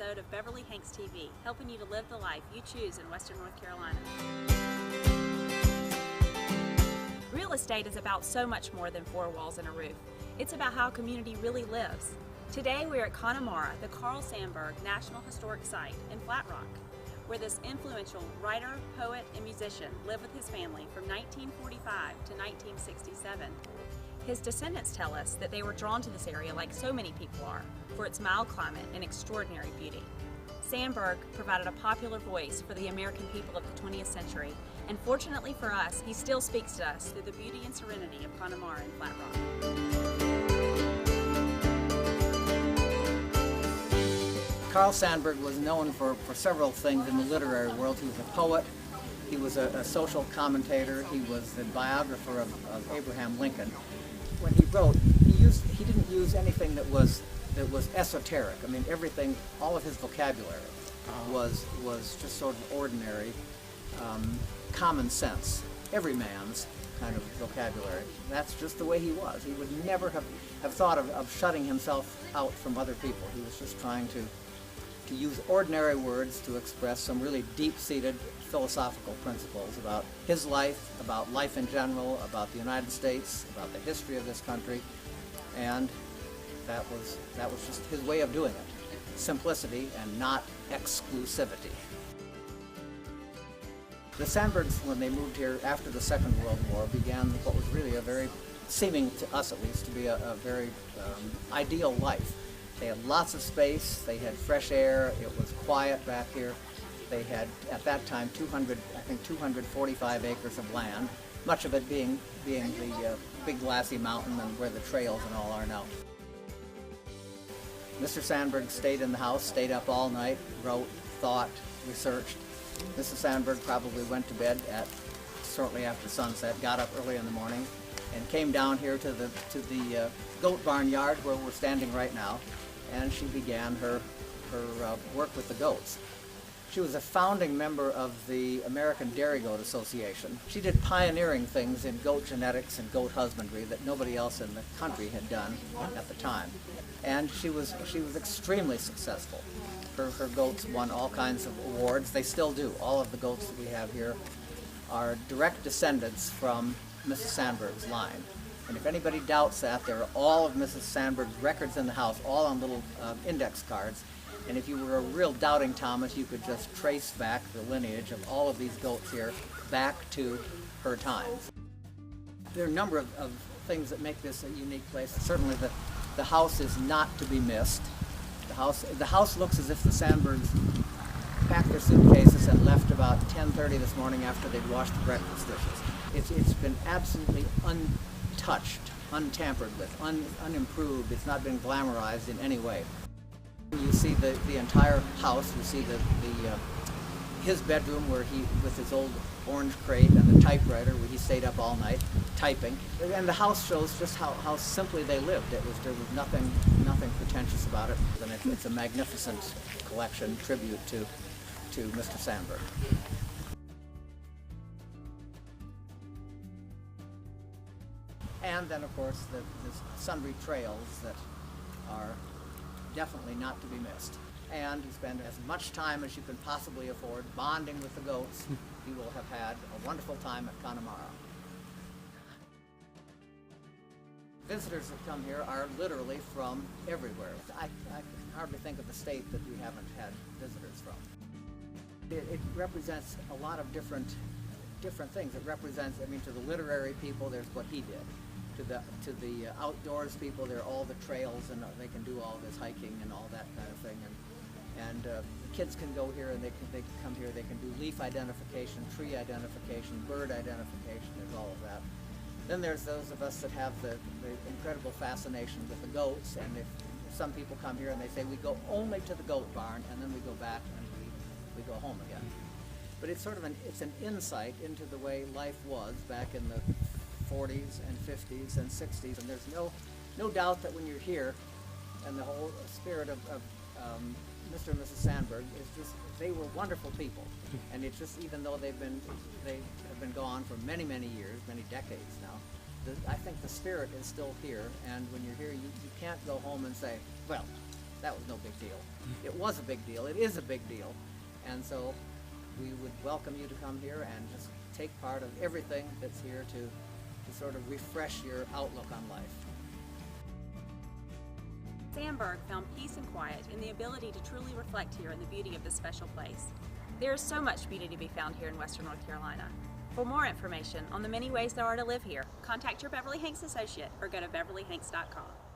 episode of Beverly-Hanks TV, helping you to live the life you choose in Western North Carolina. Real estate is about so much more than four walls and a roof. It's about how a community really lives. Today we're at Connemara, the Carl Sandburg National Historic Site in Flat Rock, where this influential writer, poet, and musician lived with his family from 1945 to 1967. His descendants tell us that they were drawn to this area like so many people are, for its mild climate and extraordinary beauty. Sandburg provided a popular voice for the American people of the 20th century, and fortunately for us, he still speaks to us through the beauty and serenity of Connemara in Flat Rock. Carl Sandburg was known for several things in the literary world. He was a poet, he was a social commentator, he was the biographer of Abraham Lincoln. When he wrote, he didn't use anything that was esoteric. I mean, everything, all of his vocabulary was just sort of ordinary, common sense, everyman's kind of vocabulary. That's just the way he was. He would never have thought of shutting himself out from other people. He was just trying to use ordinary words to express some really deep-seated philosophical principles about his life, about life in general, about the United States, about the history of this country, and that was just his way of doing it. Simplicity and not exclusivity. The Sandburgs, when they moved here after the Second World War, began what was really a very, seeming to us at least, to be a very ideal life. They had lots of space, they had fresh air, it was quiet back here. They had, at that time, 245 acres of land, much of it being the big glassy mountain and where the trails and all are now. Mr. Sandburg stayed in the house, stayed up all night, wrote, thought, researched. Mrs. Sandburg probably went to bed shortly after sunset, got up early in the morning, and came down here to the goat barn yard where we're standing right now, and she began her work with the goats. She was a founding member of the American Dairy Goat Association. She did pioneering things in goat genetics and goat husbandry that nobody else in the country had done at the time. And she was extremely successful. Her goats won all kinds of awards. They still do. All of the goats that we have here are direct descendants from Mrs. Sandburg's line. And if anybody doubts that, there are all of Mrs. Sandburg's records in the house, all on little index cards. And if you were a real doubting Thomas, you could just trace back the lineage of all of these goats here back to her times. There are a number of things that make this a unique place. Certainly the house is not to be missed. The house looks as if the Sandburgs packed their suitcases and left about 10:30 this morning after they'd washed the breakfast dishes. It's been absolutely untouched, untampered with, unimproved. It's not been glamorized in any way. You see the entire house. You see his bedroom where he, with his old orange crate and the typewriter, where he stayed up all night typing. And the house shows just how simply they lived. There was nothing pretentious about it. And it's a magnificent collection, tribute to Mr. Sandburg. And then, of course, the sundry trails that are definitely not to be missed. And you spend as much time as you can possibly afford bonding with the goats. You will have had a wonderful time at Connemara. Visitors that come here are literally from everywhere. I can hardly think of a state that we haven't had visitors from. It represents a lot of different things. It represents, I mean, to the literary people, there's what he did. To the outdoors people, there are all the trails, and they can do all this hiking and all that kind of thing. And the kids can go here, and they can come here. They can do leaf identification, tree identification, bird identification. There's all of that. Then there's those of us that have the incredible fascination with the goats. And if some people come here and they say we go only to the goat barn, and then we go back and we go home again. But it's sort of an insight into the way life was back in the 40s and 50s and 60s, and there's no doubt that when you're here, and the whole spirit of Mr. and Mrs. Sandburg is just, they were wonderful people, and it's just, even though they have been gone for many years, many decades now, I think the spirit is still here, and when you're here, you can't go home and say, well, that was no big deal. It was a big deal. It is a big deal. And so we would welcome you to come here and just take part of everything that's here to sort of refresh your outlook on life. Sandburg found peace and quiet in the ability to truly reflect here in the beauty of this special place. There is so much beauty to be found here in Western North Carolina. For more information on the many ways there are to live here, contact your Beverly-Hanks associate or go to beverlyhanks.com.